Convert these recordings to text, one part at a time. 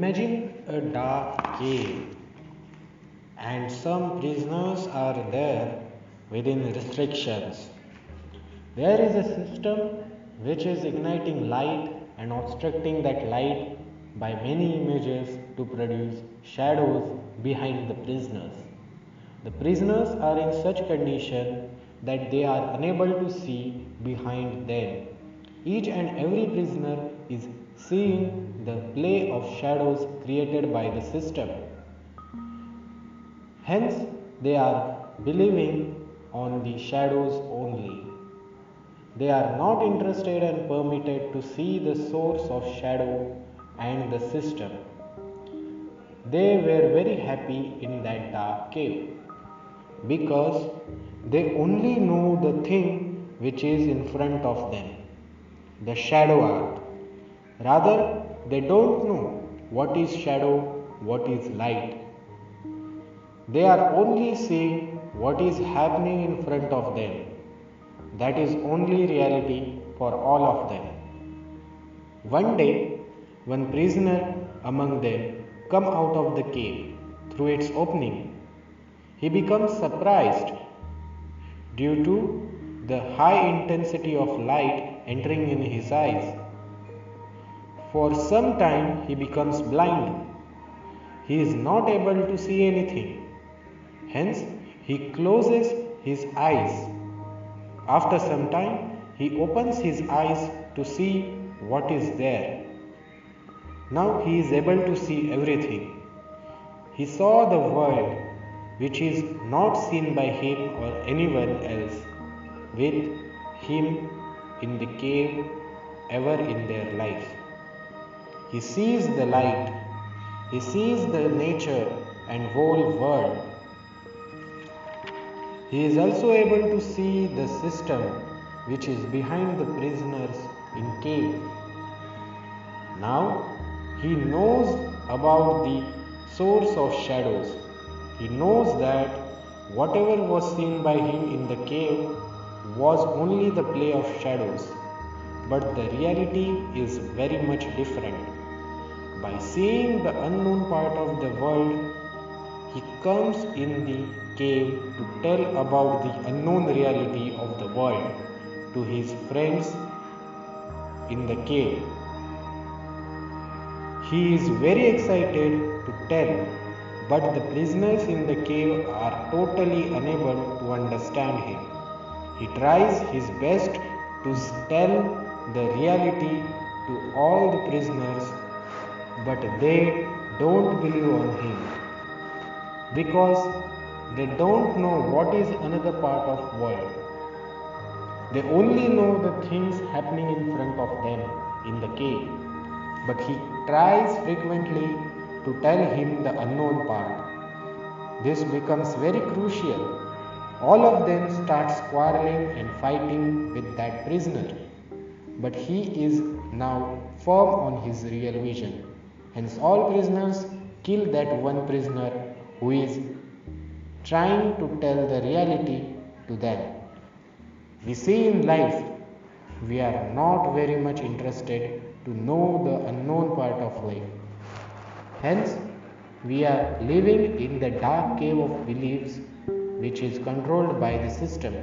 Imagine a dark cave, and some prisoners are there within restrictions. There is a system which is igniting light and obstructing that light by many images to produce shadows behind the prisoners. The prisoners are in such condition that they are unable to see behind them. Each and every prisoner is seeing the play of shadows created by the system. Hence, they are believing on the shadows only. They are not interested and permitted to see the source of shadow and the system. They were very happy in that dark cave because they only know the thing which is in front of them, the shadow art. Rather, they don't know what is shadow, what is light. They are only seeing what is happening in front of them. That is only reality for all of them. One day, one prisoner among them come out of the cave through its opening. He becomes surprised due to the high intensity of light entering in his eyes. For some time he becomes blind. He is not able to see anything. Hence he closes his eyes. After some time he opens his eyes to see what is there. Now he is able to see everything. He saw the world which is not seen by him or anyone else with him in the cave ever in their life. He sees the light, he sees the nature and whole world. He is also able to see the system which is behind the prisoners in cave. Now he knows about the source of shadows. He knows that whatever was seen by him in the cave was only the play of shadows, but the reality is very much different. By seeing the unknown part of the world, he comes in the cave to tell about the unknown reality of the world to his friends in the cave. He is very excited to tell, but the prisoners in the cave are totally unable to understand him. He tries his best to tell the reality to all the prisoners, but they don't believe on him because they don't know what is another part of world. They only know the things happening in front of them in the cave, but he tries frequently to tell him the unknown part. This becomes very crucial. All of them start quarreling and fighting with that prisoner, but he is now firm on his real vision. Hence all prisoners kill that one prisoner who is trying to tell the reality to them. We see in life, we are not very much interested to know the unknown part of life. Hence, we are living in the dark cave of beliefs which is controlled by the system.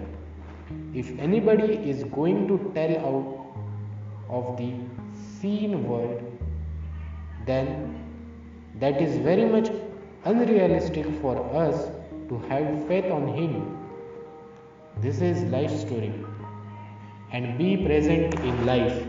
If anybody is going to tell out of the seen world, then that is very much unrealistic for us to have faith on him. This is life story, and be present in life.